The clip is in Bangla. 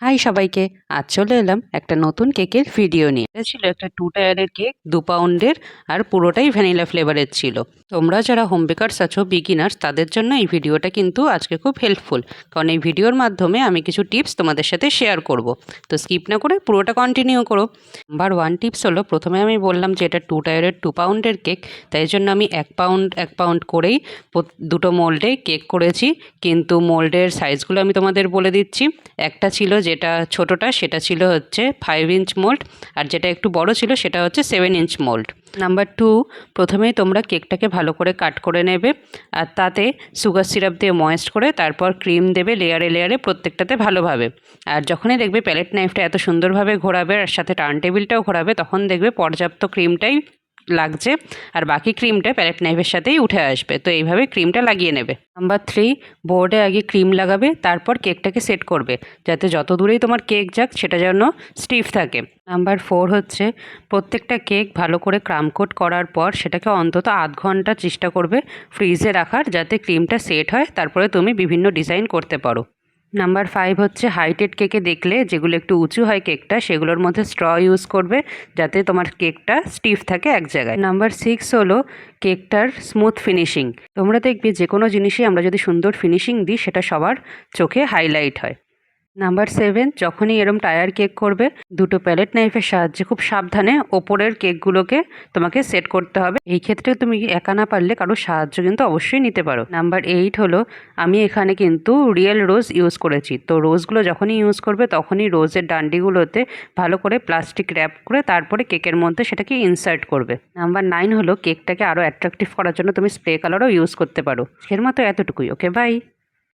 হাই সবাইকে। আজ চলে এলাম একটা নতুন কেকের ভিডিও নিয়ে। এটা ছিল একটা 2 টায়ারের কেক, 2 পাউন্ডের, আর পুরোটাই ভ্যানিলা ফ্লেভারের ছিল। তোমরা যারা হোম বেকারস আছো, বিগিনার্স, তাদের জন্য এই ভিডিওটা কিন্তু আজকে খুব হেল্পফুল, কারণ এই ভিডিওর মাধ্যমে আমি কিছু টিপস তোমাদের সাথে শেয়ার করব। তো স্কিপ না করে পুরোটা কন্টিনিউ করো। নাম্বার 1 টিপস হলো, প্রথমে আমি বললাম যে এটা 2 টায়ারের 2 পাউন্ডের কেক, তাই জন্য আমি 1 পাউন্ড করেই দুটো মোল্ডে কেক করেছি। কিন্তু মোল্ডের সাইজগুলো আমি তোমাদের বলে দিচ্ছি। একটা ছিল যেটা ছোটোটা, সেটা ছিল হচ্ছে 5 ইঞ্চ মোল্ড, আর যেটা একটু বড় ছিল সেটা হচ্ছে 7 ইঞ্চ মোল্ড। নাম্বার 2, প্রথমেই তোমরা কেকটাকে ভালো করে কাট করে নেবে, আর তাতে সুগার সিরাপ দিয়ে ময়েস্ট করে তারপর ক্রিম দেবে লেয়ারে লেয়ারে প্রত্যেকটাতে ভালোভাবে। আর যখনই দেখবে প্যালেট নাইফটা এত সুন্দরভাবে ঘোরাবে আর সাথে টার্ন টেবিলটাও ঘোরাবে, তখন দেখবে পর্যাপ্ত ক্রিমটাই লাগছে, আর বাকি ক্রিমটা প্যালেট নাইফের সাথেই উঠে আসবে। তো এইভাবে ক্রিমটা লাগিয়ে নেবে। নাম্বার 3, বোর্ডে আগে ক্রিম লাগাবে, তারপর কেকটাকে সেট করবে, যাতে যত দূরেই তোমার কেক যাক সেটা যেন স্টিফ থাকে। নাম্বার 4 হচ্ছে, প্রত্যেকটা কেক ভালো করে ক্রাম কোট করার পর সেটাকে অন্তত আধ ঘন্টা চেষ্টা করবে ফ্রিজে রাখার, যাতে ক্রিমটা সেট হয়, তারপরে তুমি বিভিন্ন ডিজাইন করতে পারো। নাম্বার 5 হচ্ছে, হাইটেড কেকে দেখলে যেগুলো একটু উঁচু হয় কেকটা, সেগুলোর মধ্যে স্ট্র ইউজ করবে, যাতে তোমার কেকটা স্টিফ থাকে এক জায়গায়। নাম্বার 6 হলো কেকটার স্মুথ ফিনিশিং। তোমরা দেখবে যে কোনো জিনিসই আমরা যদি সুন্দর ফিনিশিং দিই, সেটা সবার চোখে হাইলাইট হয়। নাম্বার 7, যখনই এরম টায়ার কেক করবে, দুটো প্যালেট নাইফের সাহায্যে খুব সাবধানে ওপরের কেকগুলোকে তোমাকে সেট করতে হবে। এই ক্ষেত্রে তুমি একা না পারলে কারোর সাহায্য কিন্তু অবশ্যই নিতে পারো। নাম্বার 8 হলো, আমি এখানে কিন্তু রিয়েল রোজ ইউজ করেছি। তো রোজগুলো যখনই ইউজ করবে, তখনই রোজের ডান্ডিগুলোতে ভালো করে প্লাস্টিক র্যাপ করে তারপরে কেকের মধ্যে সেটাকে ইনসার্ট করবে। নাম্বার 9 হলো, কেকটাকে আরও অ্যাট্রাকটিভ করার জন্য তুমি স্প্রে কালারও ইউজ করতে পারো। এর মতো এতটুকুই। ওকে, বাই।